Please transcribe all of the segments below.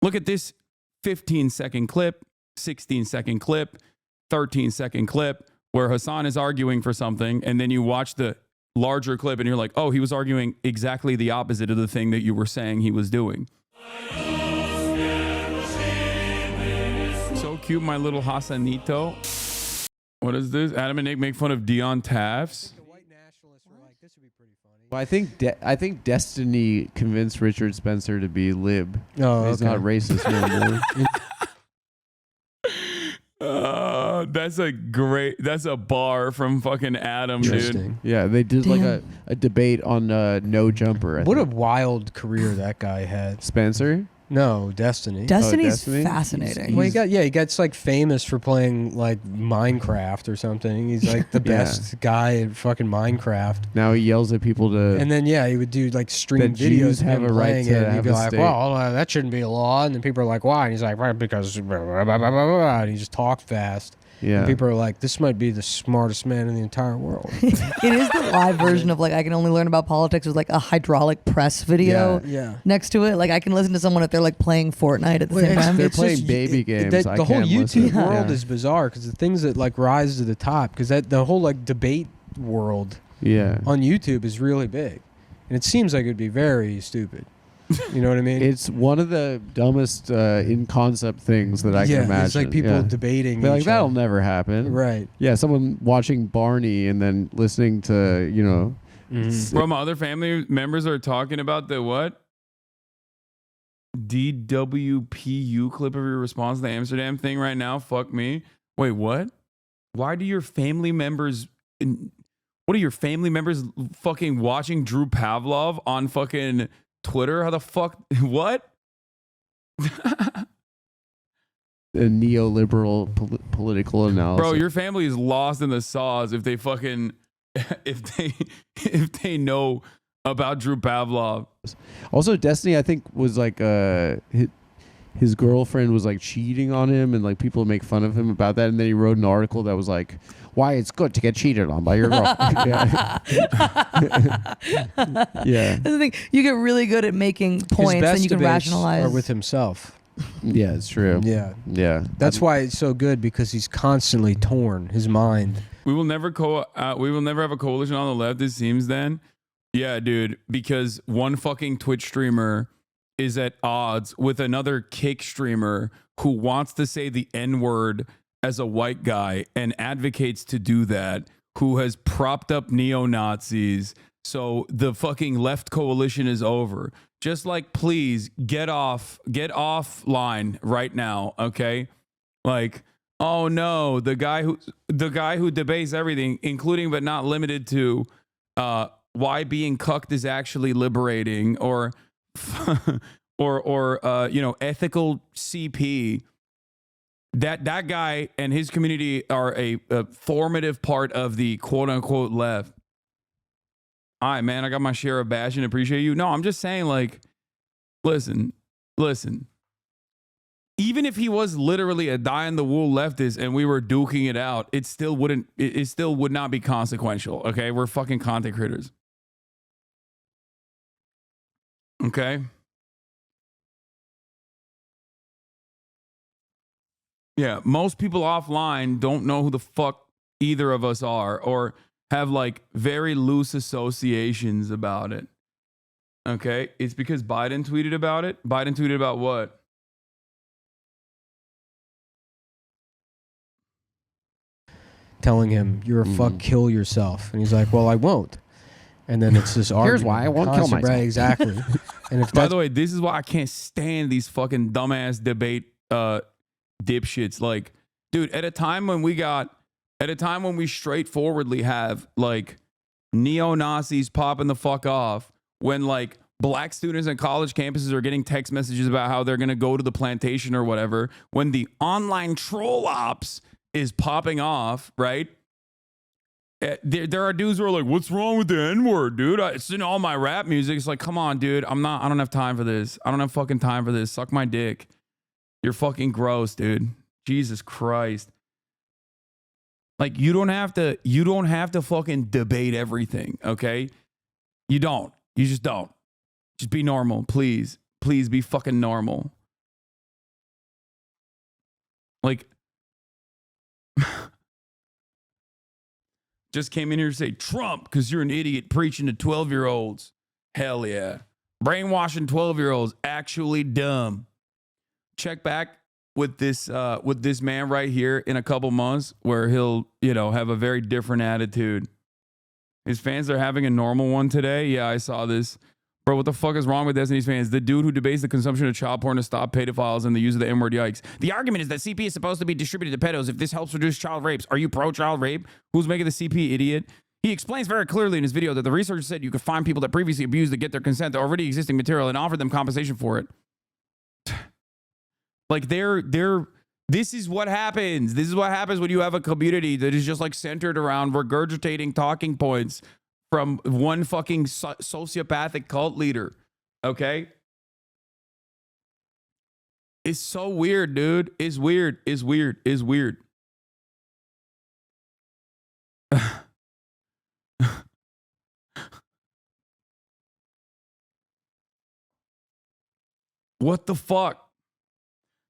Look at this 15-second clip, 16-second clip, 13-second clip where Hasan is arguing for something, and then you watch the larger clip and you're like, oh, he was arguing exactly the opposite of the thing that you were saying he was doing. So cute, my little Hasanito. What is this? Adam and Nick make fun of Dion Taft's. Well, I think Destiny convinced Richard Spencer to be lib. Oh, he's not racist no more. That's a bar from fucking Adam, dude. Yeah, they did like a debate on No Jumper. What a wild career that guy had. Spencer? No, Destiny. Destiny's fascinating. Well, he gets like famous for playing like Minecraft or something. He's like the best guy at fucking Minecraft. Now he yells at people to. And then he would do like stream videos of him playing it. And he'd be like, "Well, that shouldn't be a law." And then people are like, "Why?" And he's like, "Well, because," and he just talks fast. Yeah. And people are like, this might be the smartest man in the entire world. It is the live version of like, I can only learn about politics with like a hydraulic press video next to it. Like I can listen to someone if they're like playing Fortnite at the same time. They're playing baby games. The whole YouTube world is bizarre because the things that like rise to the top, because the whole like debate world on YouTube is really big. And it seems like it would be very stupid. You know what I mean? It's one of the dumbest in concept things that I can imagine. It's like people debating. They're like, that'll never happen. Right. Yeah, someone watching Barney and then listening to, you know. Bro, my other family members are talking about the what? DWPU clip of your response to the Amsterdam thing right now. Fuck me. Wait, what? Why do your family members... What are your family members fucking watching Drew Pavlov on fucking... Twitter? How the fuck? What? A neoliberal political analysis. Bro, your family is lost in the sauce if they fucking if they know about Drew Pavlov. Also, Destiny, I think, was like his girlfriend was like cheating on him, and like people make fun of him about that. And then he wrote an article that was like, why it's good to get cheated on by your girlfriend. That's the thing. You get really good at making points and you can rationalize. Or with himself. Yeah, it's true. Yeah. That's why it's so good, because he's constantly torn, his mind. We will never have a coalition on the left, it seems then. Yeah, dude, because one fucking Twitch streamer is at odds with another Kick streamer who wants to say the N-word as a white guy and advocates to do that, who has propped up neo-Nazis. So the fucking left coalition is over. Just like, please get offline right now. Okay. Like, oh no, the guy who debates everything, including but not limited to, why being cucked is actually liberating, or ethical CP. That guy and his community are a formative part of the quote unquote left. All right, man, I got my share of bash and appreciate you. No, I'm just saying, like, listen. Even if he was literally a die-in-the-wool leftist and we were duking it out, it still would not be consequential. Okay, we're fucking content creators. Okay. Yeah, most people offline don't know who the fuck either of us are, or have like very loose associations about it. Okay, it's because Biden tweeted about it. Biden tweeted about what? Telling him, you're a fuck, kill yourself. And he's like, well, I won't. And then it's this argument. Here's why I won't kill myself. Right, exactly. And if by the way, this is why I can't stand these fucking dumbass debate dipshits. Like, dude, at a time when we straightforwardly have like neo-Nazis popping the fuck off, when like black students on college campuses are getting text messages about how they're going to go to the plantation or whatever, when the online troll ops is popping off, right? There are dudes who are like, what's wrong with the N-word, dude? It's in all my rap music. It's like, come on, dude. I don't have time for this. I don't have fucking time for this. Suck my dick. You're fucking gross, dude. Jesus Christ. Like, you don't have to fucking debate everything, okay? You don't. You just don't. Just be normal, please. Please be fucking normal. Like, just came in here to say Trump because you're an idiot preaching to 12-year-olds. Hell yeah. Brainwashing 12-year-olds. Actually dumb. Check back with this man right here in a couple months where he'll, have a very different attitude. His fans are having a normal one today. Yeah, I saw this. Bro, what the fuck is wrong with Destiny's fans? The dude who debates the consumption of child porn to stop pedophiles and the use of the N-word, yikes. The argument is that CP is supposed to be distributed to pedos if this helps reduce child rapes. Are you pro-child rape? Who's making the CP, idiot? He explains very clearly in his video that the research said you could find people that previously abused to get their consent to already existing material and offer them compensation for it. Like this is what happens. This is what happens when you have a community that is just like centered around regurgitating talking points from one fucking sociopathic cult leader. Okay? It's so weird, dude. It's weird. It's weird. It's weird. What the fuck?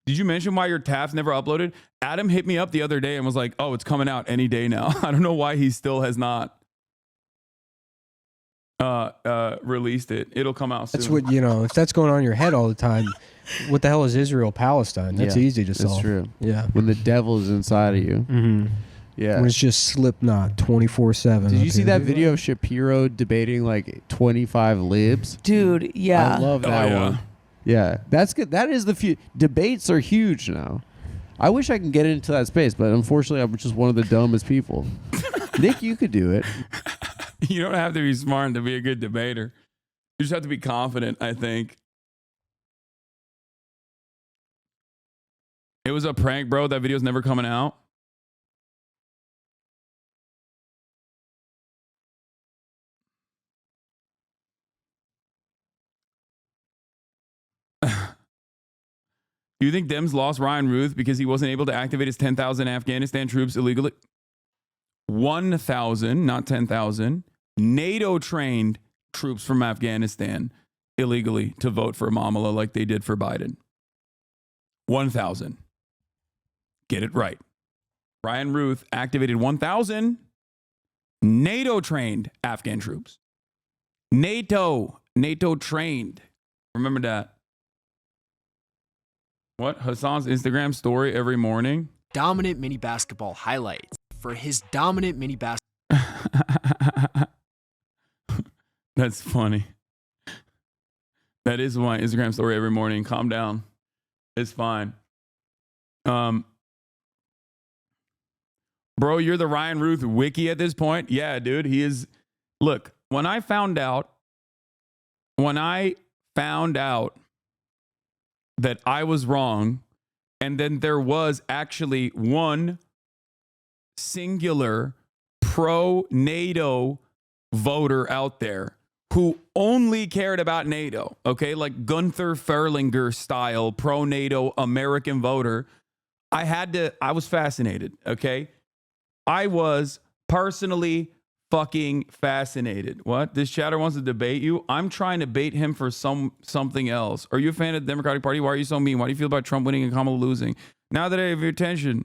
Did you mention why your TAF's never uploaded? Adam hit me up the other day and was like, oh, it's coming out any day now. I don't know why he still has not released it. It'll come out soon. That's what, if that's going on in your head all the time, what the hell is Israel, Palestine? That's easy to solve. That's true. Yeah. When the devil is inside of you. Mm-hmm. Yeah. When it's just Slipknot 24/7. Did you see that video of Shapiro debating like 25 libs? Dude, yeah. I love that one. Yeah, that's good. That is debates are huge now. I wish I could get into that space, but unfortunately, I'm just one of the dumbest people. Nick, you could do it. You don't have to be smart to be a good debater. You just have to be confident, I think. It was a prank, bro. That video's never coming out. Do you think Dems lost Ryan Ruth because he wasn't able to activate his 10,000 Afghanistan troops illegally? 1,000, not 10,000, NATO-trained troops from Afghanistan illegally to vote for Amala like they did for Biden. 1,000. Get it right. Ryan Ruth activated 1,000 NATO-trained Afghan troops. NATO-trained. Remember that. What? Hasan's Instagram story every morning? Dominant mini basketball highlights for his dominant mini basketball. That's funny. That is my Instagram story every morning. Calm down. It's fine. Bro, you're the Ryan Ruth wiki at this point? Yeah, dude. He is. Look, when I found out that I was wrong, and then there was actually one singular pro-NATO voter out there who only cared about NATO, okay? Like Gunther Ferlinger style pro-NATO American voter. I was fascinated, okay? I was personally fucking fascinated. What? This chatter wants to debate you? I'm trying to bait him for something else. Are you a fan of the Democratic Party? Why are you so mean? Why do you feel about Trump winning and Kamala losing? Now that I have your attention,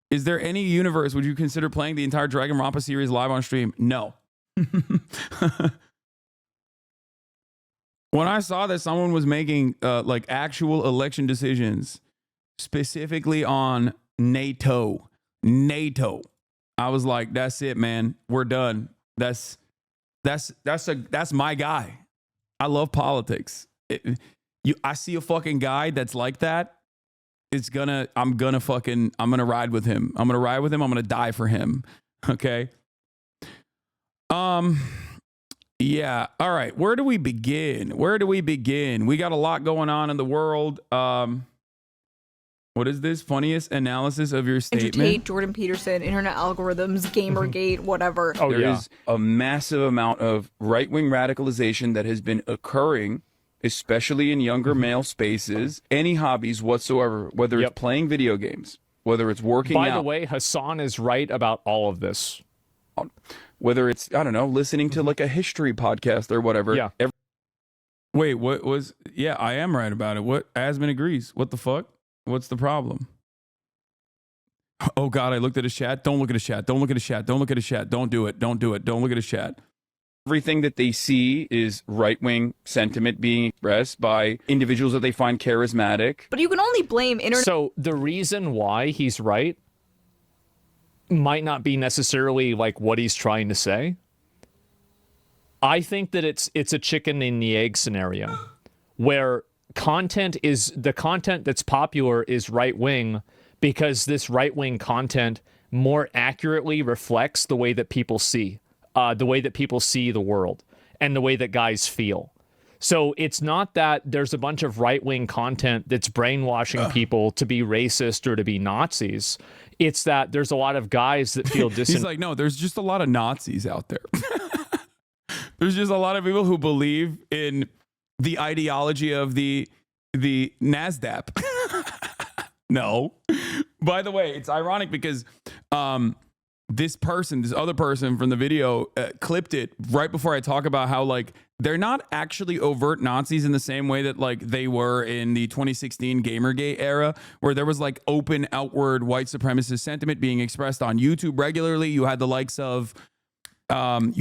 is there any universe would you consider playing the entire Dragon Rampa series live on stream? No. When I saw that someone was making like actual election decisions specifically on NATO, I was like, that's it, man. We're done. That's my guy. I love politics. I see a fucking guy that's like that. I'm gonna ride with him. I'm gonna die for him. Okay. Yeah. All right. Where do we begin? We got a lot going on in the world. What is this? Funniest analysis of your statement? Andrew Tate, Jordan Peterson, internet algorithms, Gamergate, whatever. There is a massive amount of right-wing radicalization that has been occurring, especially in younger male spaces. Any hobbies whatsoever, whether it's playing video games, whether it's working out. By the way, Hasan is right about all of this. Whether it's, I don't know, listening to like a history podcast or whatever. Yeah. Wait, what was... Yeah, I am right about it. What? Asman agrees. What the fuck? What's the problem? Oh God, I looked at his chat. Don't look at his chat. Don't look at his chat. Don't look at his chat. Don't do it. Don't do it. Don't look at his chat. Everything that they see is right-wing sentiment being expressed by individuals that they find charismatic. But you can only blame internet. So the reason why he's right might not be necessarily like what he's trying to say. I think that it's a chicken and the egg scenario where the content that's popular is right-wing because this right-wing content more accurately reflects the way that people see. The way that people see the world and the way that guys feel. So it's not that there's a bunch of right-wing content that's brainwashing people to be racist or to be Nazis. It's that there's a lot of guys that feel He's like, no, there's just a lot of Nazis out there. There's just a lot of people who believe in the ideology of the NASDAQ. No. By the way, it's ironic because this other person from the video clipped it right before I talk about how like they're not actually overt Nazis in the same way that like they were in the 2016 Gamergate era, where there was like open outward white supremacist sentiment being expressed on YouTube regularly. You had the likes of Stefan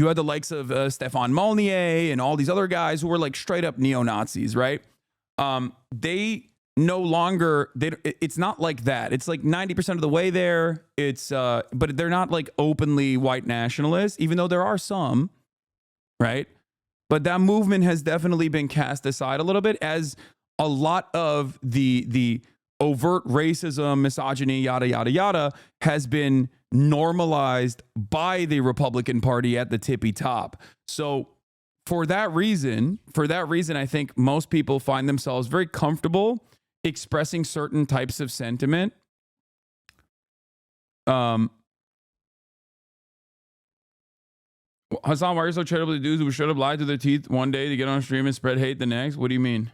Molnier and all these other guys who were like straight up neo-Nazis, right? They no longer, it's not like that. It's like 90% of the way there. It's but they're not like openly white nationalists, even though there are some, right? But that movement has definitely been cast aside a little bit, as a lot of the overt racism, misogyny, yada yada yada has been normalized by the Republican Party at the tippy top. So for that reason, I think most people find themselves very comfortable expressing certain types of sentiment. Hasan, why are you so charitable to dudes who should have lied to their teeth one day to get on stream and spread hate the next? What do you mean?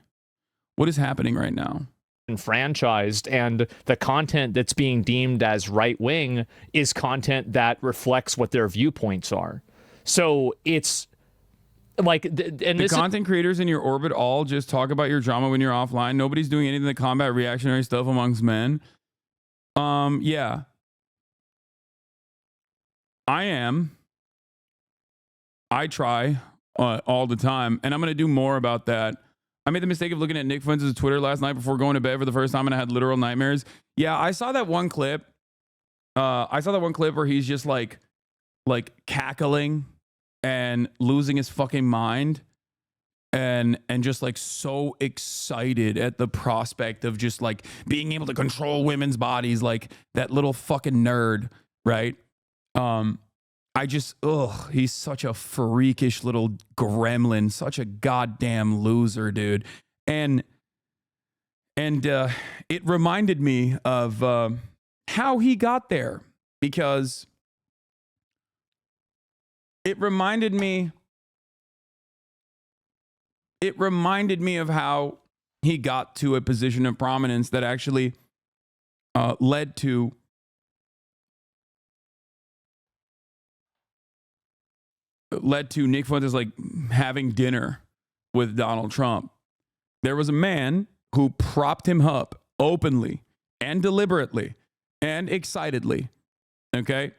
What is happening right now? Franchised, and the content that's being deemed as right-wing is content that reflects what their viewpoints are. So it's like, the content creators in your orbit all just talk about your drama when you're offline. Nobody's doing anything to combat reactionary stuff amongst men. Yeah. I am. I try all the time, and I'm going to do more about that. I made the mistake of looking at Nick Fuentes' Twitter last night before going to bed for the first time, and I had literal nightmares. Yeah, I saw that one clip. Where he's just like cackling and losing his fucking mind, and just like so excited at the prospect of just like being able to control women's bodies, like that little fucking nerd, right? He's such a freakish little gremlin, such a goddamn loser, dude. And it reminded me of how he got there, because it reminded me of how he got to a position of prominence that actually led to Nick Fuentes like having dinner with Donald Trump. There was a man who propped him up openly and deliberately and excitedly. Okay?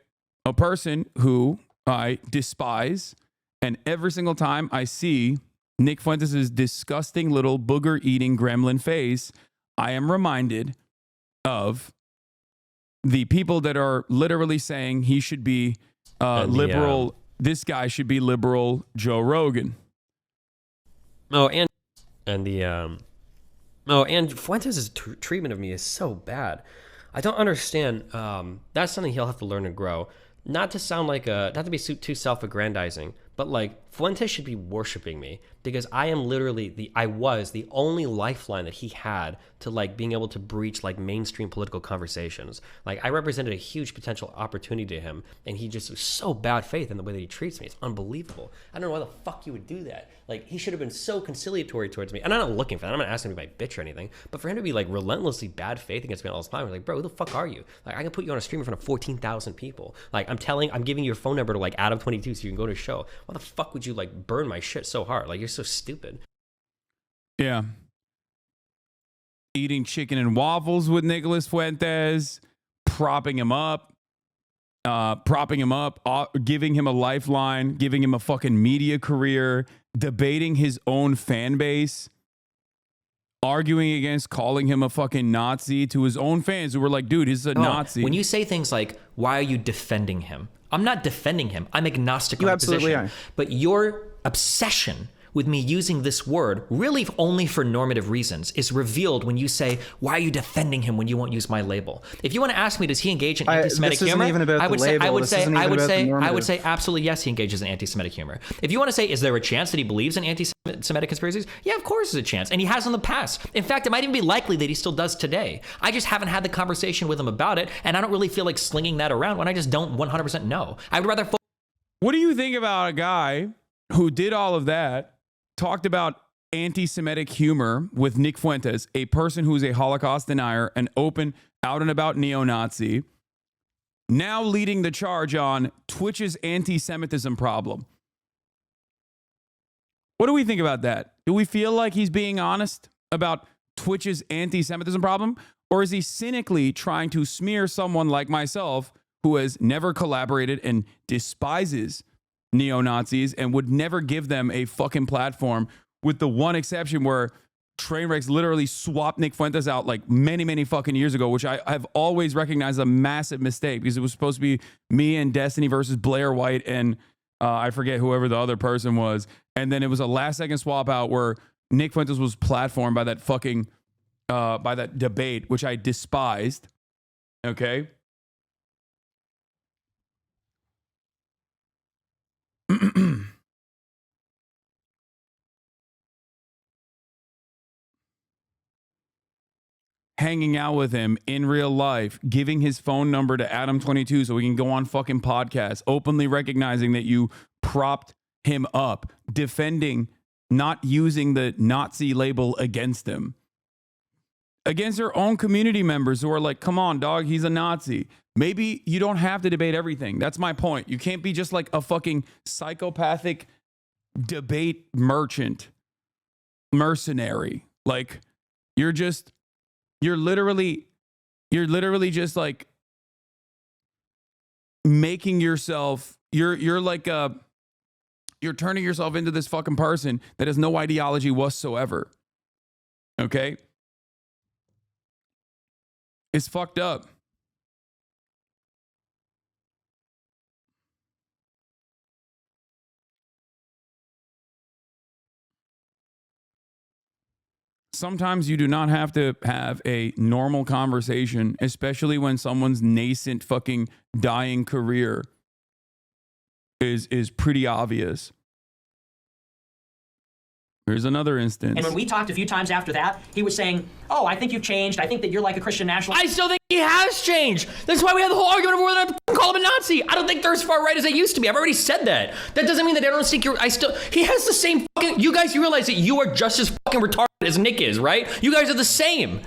A person who I despise, and every single time I see Nick Fuentes' disgusting little booger-eating gremlin face, I am reminded of the people that are literally saying he should be liberal. This guy should be liberal Joe Rogan. And Fuentes' treatment of me is so bad. I don't understand. That's something he'll have to learn and grow. Not to sound like not to be too self-aggrandizing, but like Fuentes should be worshiping me, because I am literally I was the only lifeline that he had to like being able to breach like mainstream political conversations. Like I represented a huge potential opportunity to him, and he just was so bad faith in the way that he treats me. It's unbelievable. I don't know why the fuck you would do that. Like he should have been so conciliatory towards me. And I'm not looking for that. I'm not asking him to be my bitch or anything. But for him to be like relentlessly bad faith against me all the time, I'm like, bro, who the fuck are you? Like I can put you on a stream in front of 14,000 people. Like I'm giving you your phone number to like Adam22 so you can go to a show. Why the fuck would you like burn my shit so hard? Like you're so stupid. Yeah. Eating chicken and waffles with Nicholas Fuentes, propping him up, giving him a lifeline, giving him a fucking media career, debating his own fan base, arguing against calling him a fucking Nazi to his own fans who were like, dude, he's a Nazi. When you say things like, why are you defending him? I'm not defending him. I'm agnostic on You the absolutely position. are. But your obsession with me using this word, really only for normative reasons, is revealed when you say, why are you defending him when you won't use my label? If you want to ask me, does he engage in anti-Semitic this isn't humor? even about I would the say, label. I would This say, isn't I even would about the say, I would normative. say, absolutely yes, he engages in anti-Semitic humor. If you want to say, is there a chance that he believes in anti-Semitic conspiracies? Yeah, of course there's a chance, and he has in the past. In fact, it might even be likely that he still does today. I just haven't had the conversation with him about it, and I don't really feel like slinging that around when I just don't 100% know. I would rather. What do you think about a guy who did all of that, talked about anti-Semitic humor with Nick Fuentes, a person who's a Holocaust denier, an open, out and about neo-Nazi, now leading the charge on Twitch's anti-Semitism problem? What do we think about that? Do we feel like he's being honest about Twitch's anti-Semitism problem? Or is he cynically trying to smear someone like myself who has never collaborated and despises neo-Nazis and would never give them a fucking platform, with the one exception where Trainwrecks literally swapped Nick Fuentes out like many, many fucking years ago, which I've always recognized a massive mistake, because it was supposed to be me and Destiny versus Blair White and I forget whoever the other person was. And then it was a last second swap out where Nick Fuentes was platformed by that fucking, by that debate, which I despised. Okay. Hanging out with him in real life, giving his phone number to Adam22 so we can go on fucking podcasts, openly recognizing that you propped him up, defending not using the Nazi label against him, against their own community members who are like, come on, dog, he's a Nazi. Maybe you don't have to debate everything. That's my point. You can't be just like a fucking psychopathic debate mercenary. Like, you're literally just like making yourself, you're turning yourself into this fucking person that has no ideology whatsoever. Okay? It's fucked up. Sometimes you do not have to have a normal conversation, especially when someone's nascent fucking dying career is pretty obvious. Here's another instance. And when we talked a few times after that, he was saying, oh, I think you've changed. I think that you're like a Christian nationalist. I still think he has changed. That's why we had the whole argument over whether to call him a Nazi. I don't think they're as far right as they used to be. I've already said that. That doesn't mean that I don't think he has the same fucking, you guys, you realize that you are just as fucking retarded as Nick is, right? You guys are the same.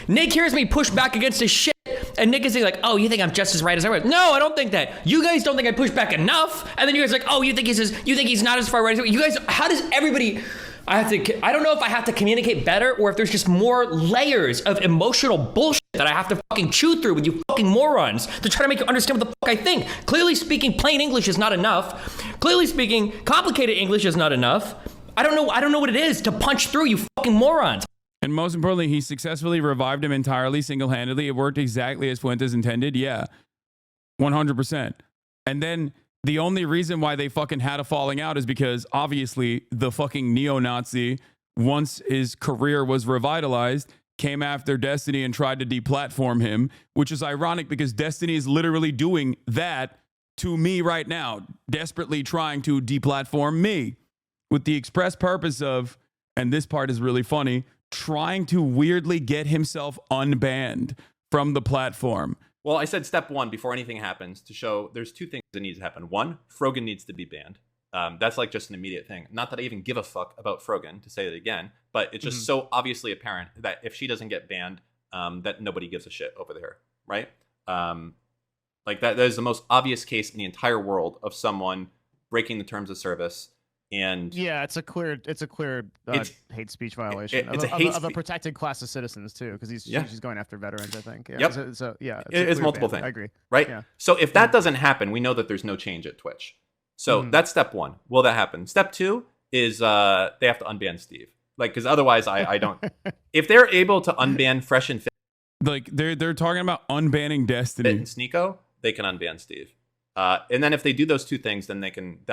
Nick hears me push back against his shit, and Nick is like, oh, you think I'm just as right as I was? No, I don't think that. You guys don't think I push back enough, and then you guys are like, oh, you think he's not as far right as you guys. How does everybody? I don't know if I have to communicate better or if there's just more layers of emotional bullshit that I have to fucking chew through with you fucking morons to try to make you understand what the fuck I think. Clearly speaking, plain English is not enough. Clearly speaking, complicated English is not enough. I don't know what it is to punch through, you fucking morons. And most importantly, he successfully revived him entirely single-handedly. It worked exactly as Fuentes intended. Yeah, 100%. And then the only reason why they fucking had a falling out is because obviously the fucking neo-Nazi, once his career was revitalized, came after Destiny and tried to deplatform him, which is ironic because Destiny is literally doing that to me right now, desperately trying to deplatform me with the express purpose of, and this part is really funny, trying to weirdly get himself unbanned from the platform. Well, I said step one before anything happens to show there's two things that needs to happen. One, Frogan needs to be banned. That's like just an immediate thing. Not that I even give a fuck about Frogan, to say it again, but it's just so obviously apparent that if she doesn't get banned, that nobody gives a shit over there, right? Like that is the most obvious case in the entire world of someone breaking the terms of service And yeah, it's a clear hate speech violation it's of a protected class of citizens too, because she's going after veterans, I think. Yeah. Yep. So yeah, it's multiple things. I agree. Right. Yeah. So if that doesn't happen, we know that there's no change at Twitch. So that's step one. Will that happen? Step two is they have to unban Steve. Like, because otherwise, I don't. If they're able to unban Fresh and Fit, like they're talking about unbanning Destiny and Sneeko, they can unban Steve. And then if they do those two things, then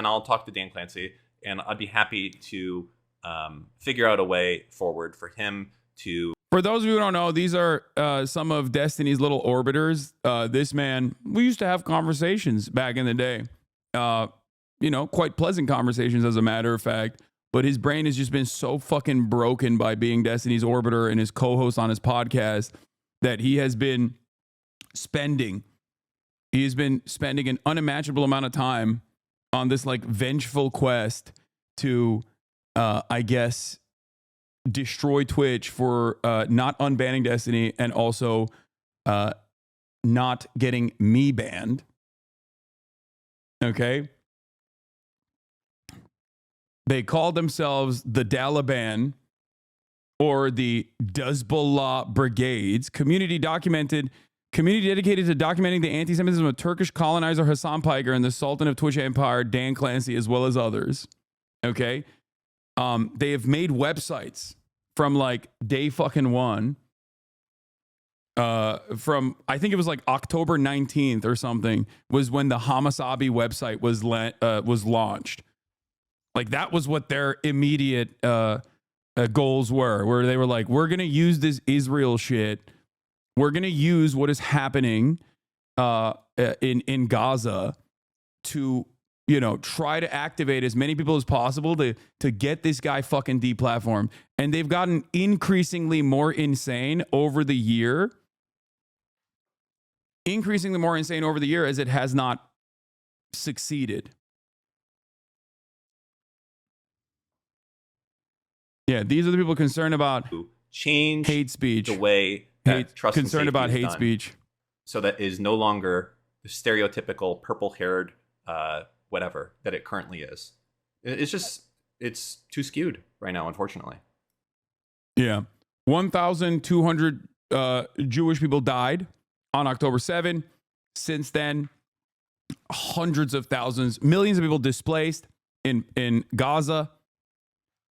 I'll talk to Dan Clancy, and I'd be happy to figure out a way forward for him to. For those of you who don't know, these are some of Destiny's little orbiters. This man, we used to have conversations back in the day. Quite pleasant conversations, as a matter of fact. But his brain has just been so fucking broken by being Destiny's orbiter and his co-host on his podcast that he has been spending an unimaginable amount of time on this like vengeful quest to, I guess, destroy Twitch for not unbanning Destiny and also not getting me banned. Okay. They called themselves the Daliban or the Duzbullah Brigades, community dedicated to documenting the anti-Semitism of Turkish colonizer Hasan Piker and the Sultan of Twitch Empire, Dan Clancy, as well as others. Okay. They have made websites from like day fucking one. From I think it was like October 19th or something was when the HasanAbi website was launched. Like that was what their immediate goals were, where they were like, we're going to use this Israel shit. We're going to use what is happening in Gaza to, try to activate as many people as possible to get this guy fucking deplatformed. And they've gotten increasingly more insane over the year. As it has not succeeded. Yeah, these are the people concerned about change hate speech, the way that trust and concerned safety about is hate done, speech, so that is no longer the stereotypical purple-haired whatever that it currently is. It's too skewed right now, unfortunately. Yeah, 1,200 Jewish people died on October 7. Since then, hundreds of thousands, millions of people displaced in Gaza.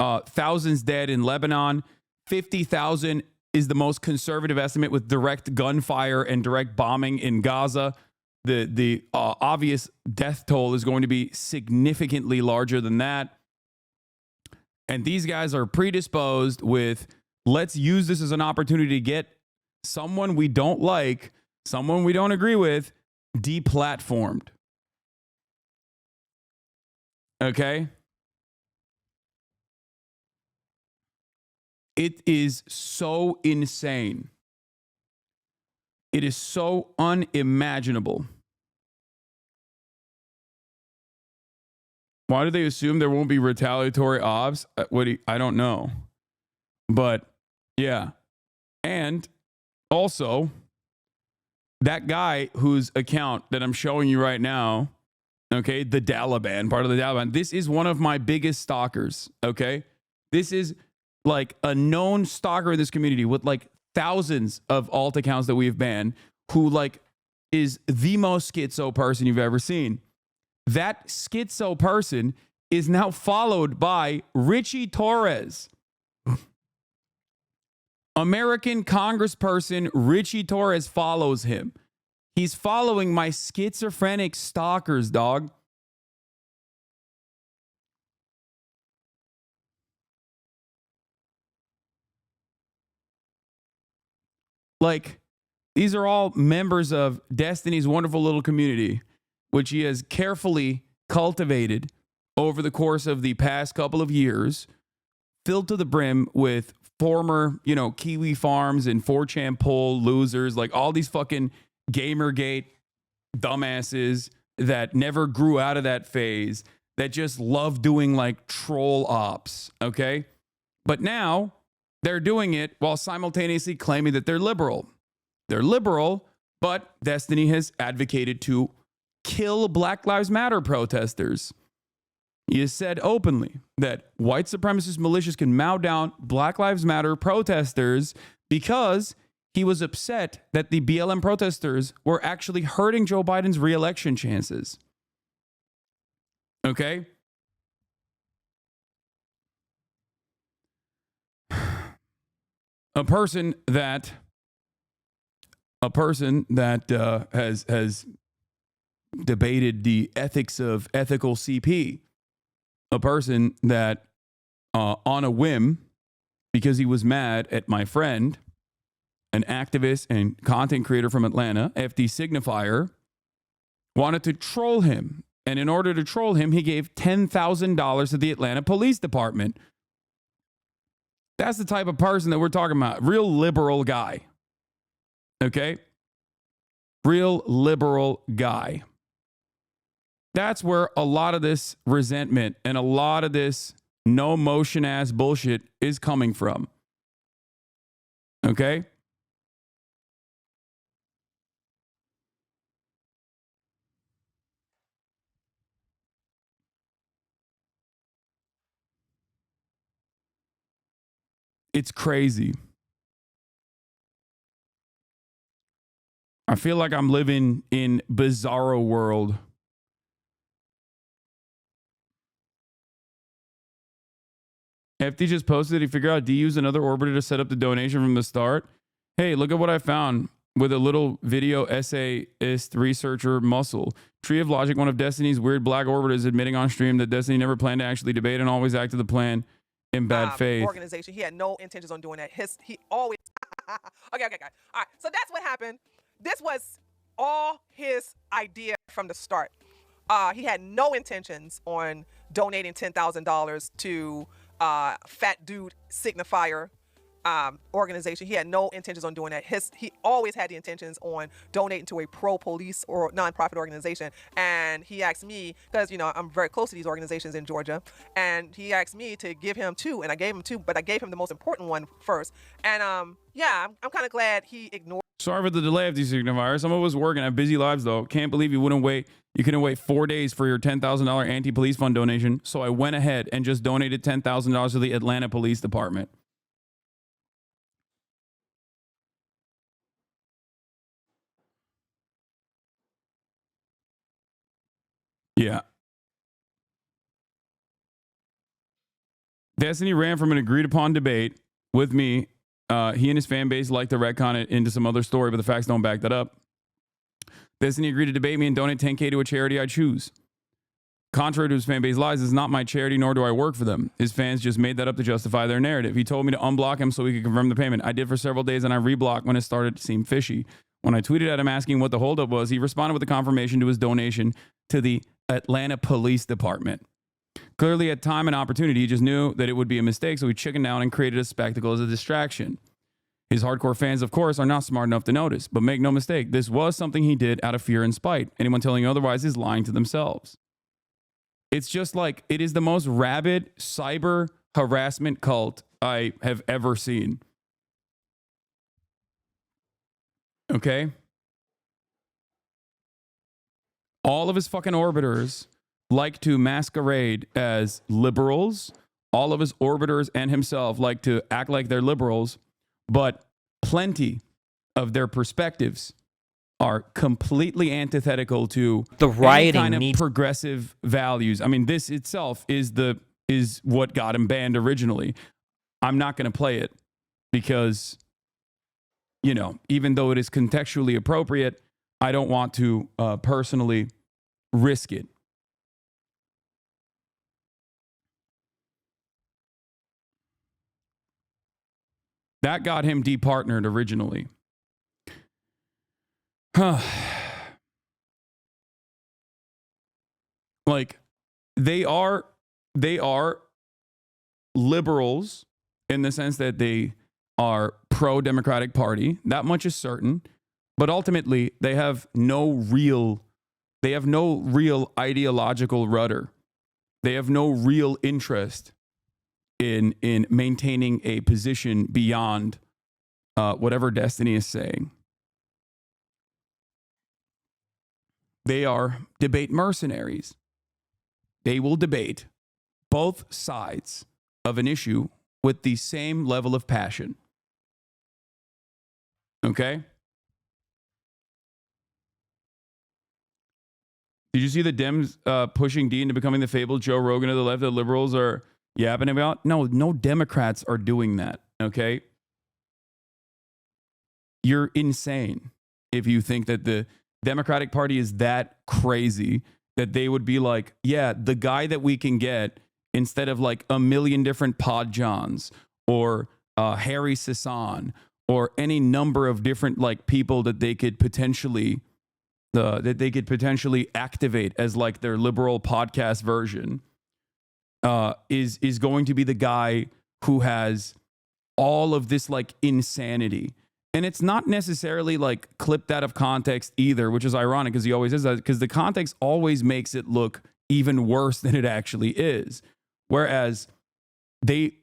Thousands dead in Lebanon. 50,000 is the most conservative estimate with direct gunfire and direct bombing in Gaza. The obvious death toll is going to be significantly larger than that. And these guys are predisposed with, let's use this as an opportunity to get someone we don't like, someone we don't agree with, deplatformed. Okay? It is so insane. It is so unimaginable. Why do they assume there won't be retaliatory ops? I don't know. But yeah. And also, that guy whose account that I'm showing you right now, okay, the Daliban, part of the Daliban, this is one of my biggest stalkers, okay? This is like a known stalker in this community with like thousands of alt accounts that we have banned, who like is the most schizo person you've ever seen. That schizo person is now followed by Richie Torres. American Congressperson Richie Torres follows him. He's following my schizophrenic stalkers, dog. Like, these are all members of Destiny's wonderful little community, which he has carefully cultivated over the course of the past couple of years, filled to the brim with former, Kiwi Farms and 4chan poll losers, like all these fucking Gamergate dumbasses that never grew out of that phase, that just love doing like troll ops, okay? But now they're doing it while simultaneously claiming that they're liberal. They're liberal, but Destiny has advocated to kill Black Lives Matter protesters. He has said openly that white supremacist militias can mow down Black Lives Matter protesters because he was upset that the BLM protesters were actually hurting Joe Biden's re-election chances. Okay? A person that has debated the ethics of ethical CP, a person that on a whim, because he was mad at my friend, an activist and content creator from Atlanta, FD Signifier, wanted to troll him. And in order to troll him, he gave $10,000 to the Atlanta Police Department. That's the type of person that we're talking about. Real liberal guy. Okay? Real liberal guy. That's where a lot of this resentment and a lot of this no motion ass bullshit is coming from. Okay? It's crazy. I feel like I'm living in bizarro world. FD just posted he figured out D used another orbiter to set up the donation from the start. Hey, look at what I found with a little video essayist researcher muscle. Tree of Logic, one of Destiny's weird black orbiters, admitting on stream that Destiny never planned to actually debate and always acted the plan in bad faith. Organization. He had no intentions on doing that. He always. Okay. All right. So that's what happened. This was all his idea from the start. He had no intentions on donating $10,000 to Fat Dude Signifier organization. He had no intentions on doing that. He always had the intentions on donating to a pro-police or nonprofit organization. And he asked me, because, you know, I'm very close to these organizations in Georgia, and he asked me to give him two, and I gave him two, but I gave him the most important one first. And yeah, I'm kind of glad he ignored. Sorry for the delay of these signifiers. Some of us working have busy lives, though. Can't believe you couldn't wait 4 days for your $10,000 anti-police fund donation. So I went ahead and just donated $10,000 to the Atlanta Police Department. Yeah. Destiny ran from an agreed upon debate with me. He and his fan base like to retcon it into some other story, but the facts don't back that up. Destiny agreed to debate me and donate $10K to a charity I choose. Contrary to his fan base lies, it's not my charity, nor do I work for them. His fans just made that up to justify their narrative. He told me to unblock him so he could confirm the payment. I did for several days, and I reblocked when it started to seem fishy. When I tweeted at him asking what the holdup was, he responded with a confirmation to his donation to the Atlanta Police Department. Clearly, at time and opportunity, he just knew that it would be a mistake, so he chickened out and created a spectacle as a distraction. His hardcore fans, of course, are not smart enough to notice, but make no mistake, this was something he did out of fear and spite. Anyone telling you otherwise is lying to themselves. It's just like, it is the most rabid cyber harassment cult I have ever seen. Okay? All of his fucking orbiters like to masquerade as liberals. All of his orbiters and himself like to act like they're liberals, but plenty of their perspectives are completely antithetical to the rioting any kind of progressive values. I mean, this itself is what got him banned originally. I'm not going to play it because, you know, even though it is contextually appropriate, I don't want to personally risk it. That got him departnered originally. Like, they are liberals in the sense that they are pro-Democratic Party. That much is certain. But ultimately, they have no real ideological rudder. They have no real interest in maintaining a position beyond whatever Destiny is saying. They are debate mercenaries. They will debate both sides of an issue with the same level of passion. Okay? Did you see the Dems pushing D into becoming the fabled Joe Rogan of the left that liberals are yapping about? No Democrats are doing that, okay? You're insane if you think that the Democratic Party is that crazy that they would be like, yeah, the guy that we can get instead of like a million different Pod Johns or Harry Sasan or any number of different like people that they could potentially activate as like their liberal podcast version is going to be the guy who has all of this like insanity. And it's not necessarily like clipped out of context either, which is ironic because he always is that, because the context always makes it look even worse than it actually is. Whereas they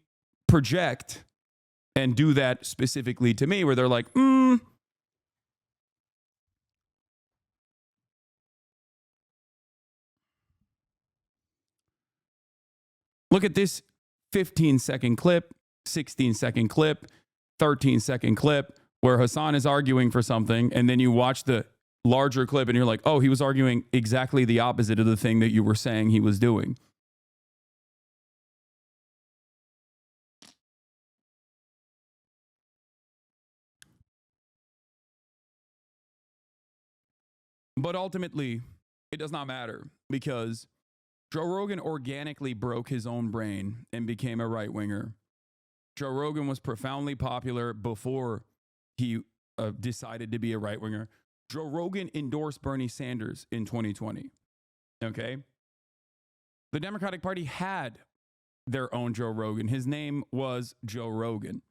project and do that specifically to me where they're like, look at this 15-second clip, 16-second clip, 13-second clip where Hasan is arguing for something, and then you watch the larger clip and you're like, oh, he was arguing exactly the opposite of the thing that you were saying he was doing. But ultimately, it does not matter because Joe Rogan organically broke his own brain and became a right-winger. Joe Rogan was profoundly popular before he decided to be a right-winger. Joe Rogan endorsed Bernie Sanders in 2020. Okay? The Democratic Party had their own Joe Rogan. His name was Joe Rogan.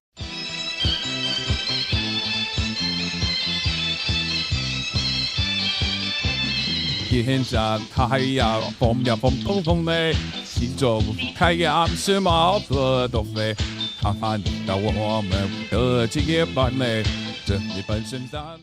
现在太阳风呀风风风嘞，西周太阳是毛泽东嘞，看看到我们的职业班嘞，这一本身上。